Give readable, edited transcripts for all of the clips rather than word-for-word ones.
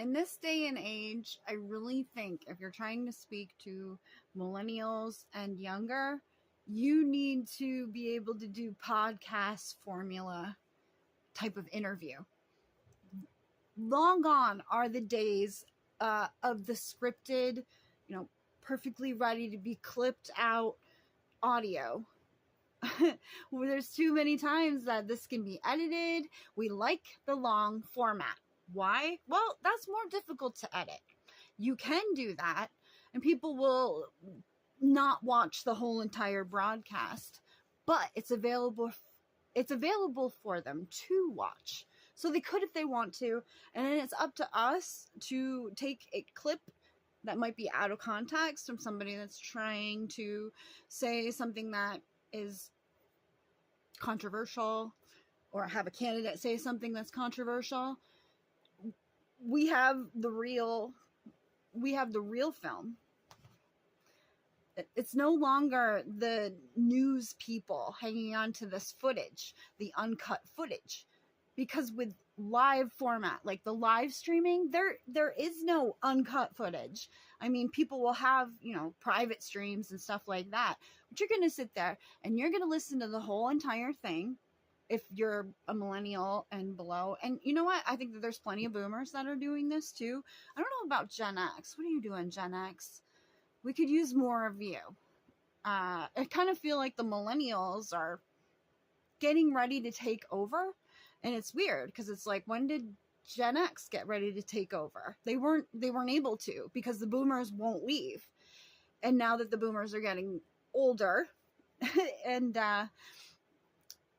In this day and age, I really think if you're trying to speak to millennials and younger, you need to be able to do podcast formula type of interview. Long gone are the days of the scripted, perfectly ready to be clipped out audio. There's too many times that this can be edited. We like the long format. Why? Well, that's more difficult to edit. You can do that, and people will not watch the whole entire broadcast, but it's available for them to watch. So they could if they want to, and then it's up to us to take a clip that might be out of context from somebody that's trying to say something that is controversial, or have a candidate say something that's controversial. We have the real film. It's no longer the news people hanging on to this footage, the uncut footage, because with live format, like the live streaming, there is no uncut footage. I mean, people will have, private streams and stuff like that, but you're going to sit there and you're going to listen to the whole entire thing if you're a millennial and below. And you know what? I think that there's plenty of boomers that are doing this too. I don't know about Gen X. What are you doing, Gen X? We could use more of you. I kind of feel like the millennials are getting ready to take over. And it's weird because it's like, when did Gen X get ready to take over? They weren't able to, because the boomers won't leave. And now that the boomers are getting older and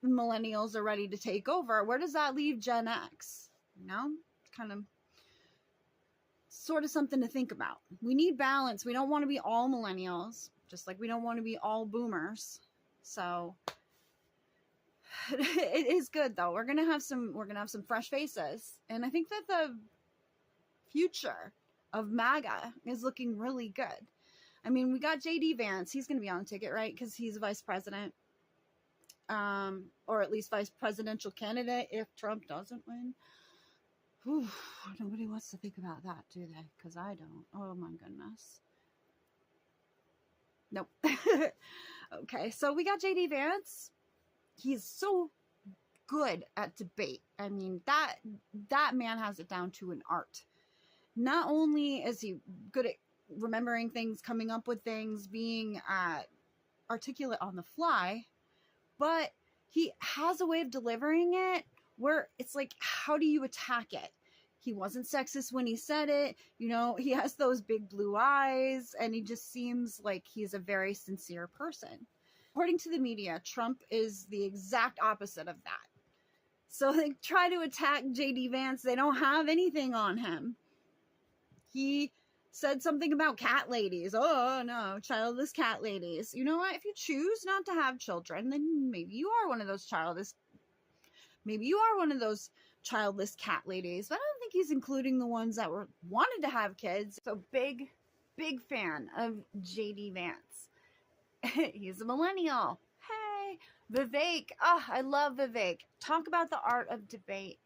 millennials are ready to take over, where does that leave Gen X? Kind of sort of something to think about. We need balance. We don't want to be all millennials, just like we don't want to be all boomers. So it is good though. We're gonna have some fresh faces, and I think that the future of MAGA is looking really good. I mean, we got JD Vance. He's gonna be on the ticket, right? Because he's vice president, or at least vice presidential candidate if Trump doesn't win. Whew, nobody wants to think about that, do they? Because I don't. Oh my goodness. Nope. Okay, so we got JD Vance. He's so good at debate. I mean, that man has it down to an art. Not only is he good at remembering things, coming up with things, being articulate on the fly, but he has a way of delivering it where it's like, how do you attack it? He wasn't sexist when he said it. He has those big blue eyes, and he just seems like he's a very sincere person. According to the media, Trump is the exact opposite of that. So they try to attack JD Vance. They don't have anything on him. He said something about cat ladies. Oh no, childless cat ladies. You know what? If you choose not to have children, then maybe you are one of those childless cat ladies. But I don't think he's including the ones that wanted to have kids. So big fan of JD Vance. He's a millennial. Hey, Vivek. I love Vivek. Talk about the art of debate.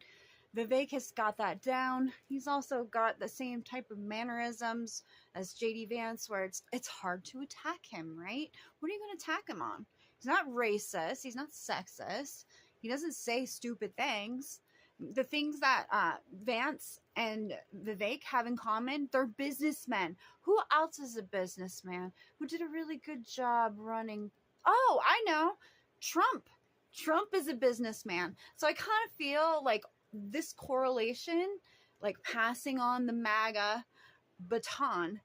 Vivek has got that down. He's also got the same type of mannerisms as JD Vance, where it's hard to attack him, right? What are you going to attack him on? He's not racist. He's not sexist. He doesn't say stupid things. The things that Vance and Vivek have in common, they're businessmen. Who else is a businessman who did a really good job running? Oh, I know. Trump. Trump is a businessman. So I kind of feel like this correlation, like passing on the MAGA baton,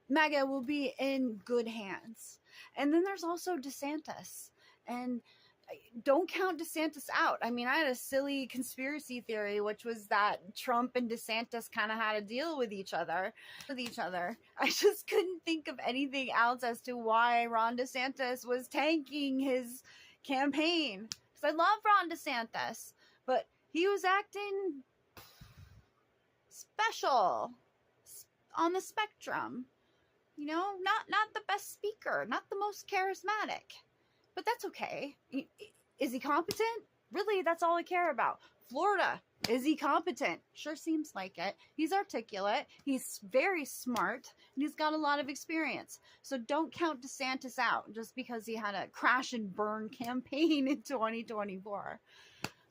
MAGA will be in good hands. And then there's also DeSantis. And don't count DeSantis out. I mean, I had a silly conspiracy theory, which was that Trump and DeSantis kind of had a deal with each other. I just couldn't think of anything else as to why Ron DeSantis was tanking his campaign. Because I love Ron DeSantis, but he was acting special on the spectrum. Not the best speaker, not the most charismatic. But that's okay. Is he competent? Really, that's all I care about. Florida, Is he competent? Sure seems like it. He's articulate. He's very smart. And he's got a lot of experience. So don't count DeSantis out just because he had a crash and burn campaign in 2024.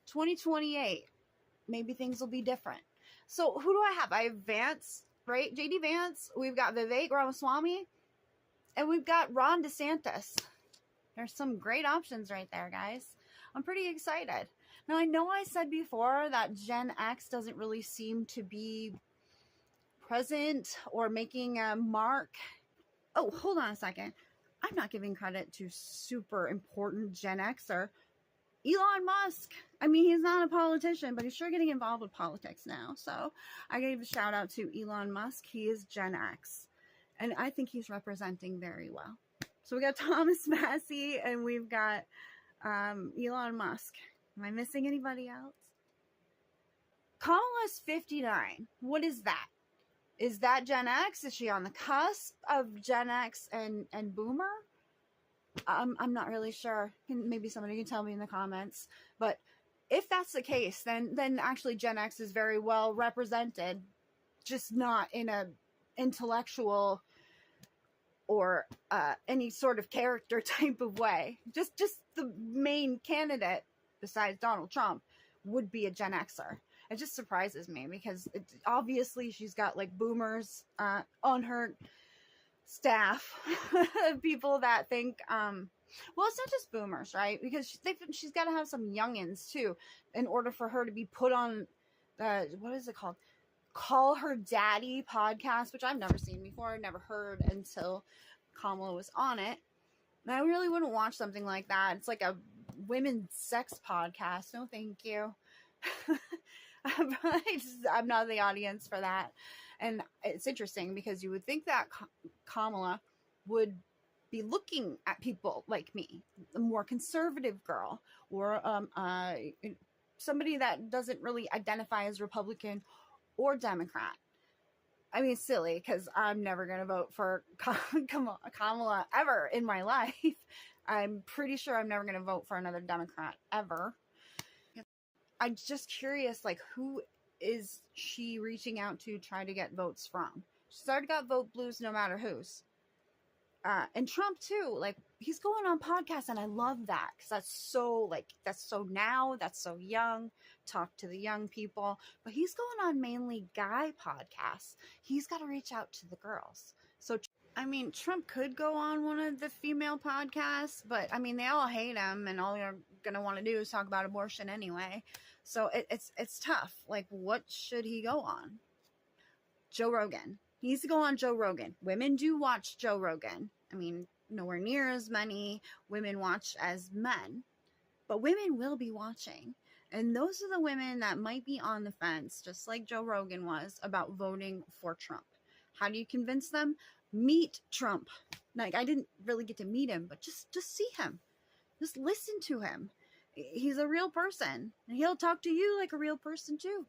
2028, maybe things will be different. So who do I have? I have Vance, right? JD Vance. We've got Vivek Ramaswamy. And we've got Ron DeSantis. There's some great options right there, guys. I'm pretty excited. Now, I know I said before that Gen X doesn't really seem to be present or making a mark. Oh, hold on a second. I'm not giving credit to super important Gen Xer. Elon Musk. I mean, he's not a politician, but he's sure getting involved with politics now. So I gave a shout out to Elon Musk. He is Gen X. And I think he's representing very well. So we got Thomas Massey and we've got Elon Musk. Am I missing anybody else? Kamala's 59. What is that? Is that Gen X? Is she on the cusp of Gen X and Boomer? I'm not really sure. Maybe somebody can tell me in the comments. But if that's the case, then actually Gen X is very well represented, just not in a intellectual or any sort of character type of way. Just the main candidate, besides Donald Trump, would be a Gen Xer. It just surprises me because obviously she's got like boomers on her staff, people that think, well, it's not just boomers, right? Because she's got to have some youngins too in order for her to be put on, what is it called? Call Her Daddy podcast, which I've never seen before, never heard until Kamala was on it. And I really wouldn't watch something like that. It's like a women's sex podcast. No, thank you. I'm not the audience for that. And it's interesting because you would think that Kamala would be looking at people like me, a more conservative girl, or somebody that doesn't really identify as Republican or Democrat. I mean, it's silly because I'm never going to vote for Kamala ever in my life. I'm pretty sure I'm never going to vote for another Democrat ever. I'm just curious, like, who is she reaching out to try to get votes from? She's already got vote blues no matter whose. And Trump too, like, he's going on podcasts, and I love that because that's so now, that's so young. Talk to the young people, but he's going on mainly guy podcasts. He's got to reach out to the girls. So, I mean, Trump could go on one of the female podcasts, but I mean, they all hate him, and all you're gonna want to do is talk about abortion anyway. So it's tough. Like, what should he go on? Joe Rogan. He needs to go on Joe Rogan. Women do watch Joe Rogan. I mean, nowhere near as many women watch as men, but women will be watching. And those are the women that might be on the fence, just like Joe Rogan was, about voting for Trump. How do you convince them? Meet Trump. Like, I didn't really get to meet him, but just see him. Just listen to him. He's a real person, and he'll talk to you like a real person too.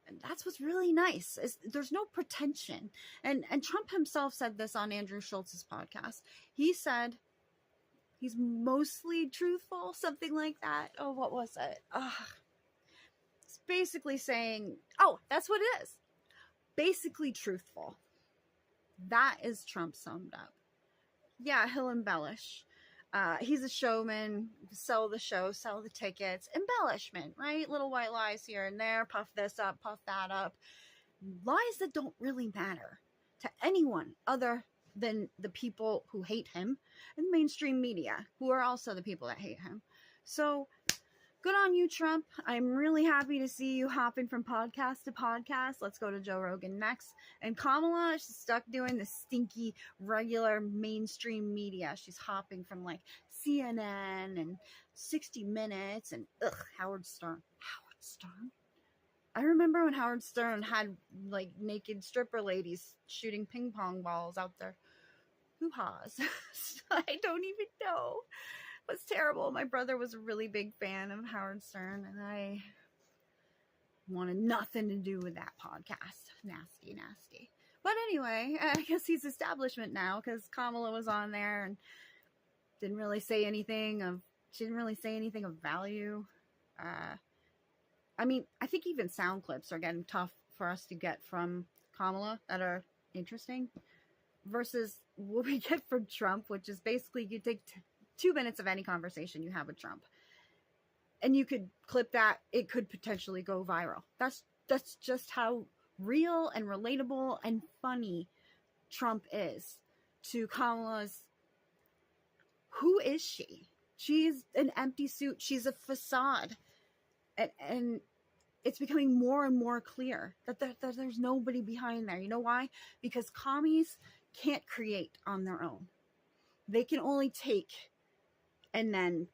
And that's what's really nice, is there's no pretension. And Trump himself said this on Andrew Schultz's podcast. He said he's mostly truthful, something like that. Oh, what was it? It's basically saying, oh, that's what it is. Basically truthful. That is Trump summed up. Yeah, he'll embellish. He's a showman. Sell the show, sell the tickets. Embellishment, right? Little white lies here and there. Puff this up, puff that up. Lies that don't really matter to anyone other than the people who hate him and mainstream media, who are also the people that hate him. So, good on you, Trump. I'm really happy to see you hopping from podcast to podcast. Let's go to Joe Rogan next. And Kamala, she's stuck doing the stinky, regular mainstream media. She's hopping from like CNN and 60 Minutes and Howard Stern. Howard Stern? I remember when Howard Stern had like naked stripper ladies shooting ping pong balls out their hoo-haws. I don't even know. It was terrible. My brother was a really big fan of Howard Stern, and I wanted nothing to do with that podcast. Nasty, nasty. But anyway, I guess he's establishment now because Kamala was on there and didn't really say anything of value. I mean, I think even sound clips are getting tough for us to get from Kamala that are interesting versus what we get from Trump, which is basically you take 2 minutes of any conversation you have with Trump and you could clip that. It could potentially go viral. That's just how real and relatable and funny Trump is to Kamala's. Who is she? She's an empty suit. She's a facade. And it's becoming more and more clear that there's nobody behind there. You know why? Because commies can't create on their own. They can only take and then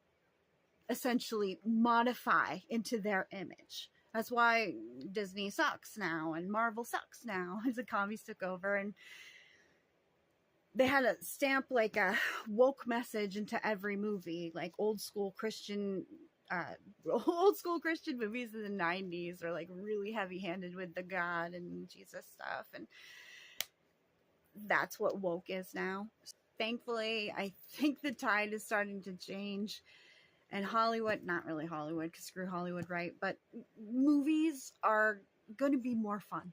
essentially modify into their image. That's why Disney sucks now and Marvel sucks now as the commies took over, and they had to stamp like a woke message into every movie, like old school Christian movies in the 90s are like really heavy-handed with the God and Jesus stuff, and that's what woke is now. Thankfully, I think the tide is starting to change, and Hollywood, not really Hollywood, because screw Hollywood, right? But movies are going to be more fun.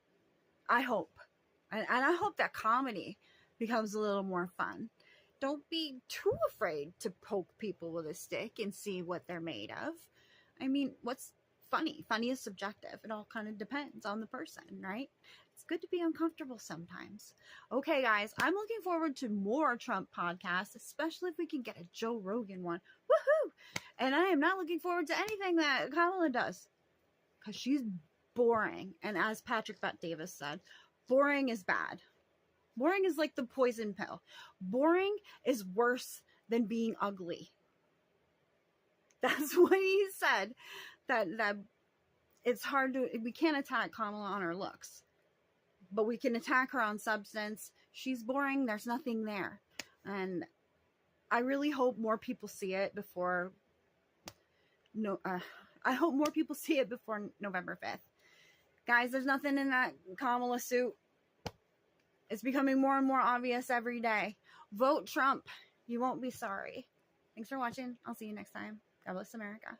I hope. And I hope that comedy becomes a little more fun. Don't be too afraid to poke people with a stick and see what they're made of. I mean, what's funny? Funny is subjective. It all kind of depends on the person, right? It's good to be uncomfortable sometimes. Okay, guys, I'm looking forward to more Trump podcasts, especially if we can get a Joe Rogan one. Woohoo! And I am not looking forward to anything that Kamala does, because she's boring. And as Patrick Bet-Davis said, boring is bad. Boring is like the poison pill. Boring is worse than being ugly. That's what he said. That it's hard to, we can't attack Kamala on her looks, but we can attack her on substance. She's boring. There's nothing there. And I really hope more people see it before I hope more people see it before November 5th. Guys, there's nothing in that Kamala suit. It's becoming more and more obvious every day. Vote Trump. You won't be sorry. Thanks for watching. I'll see you next time. God bless America.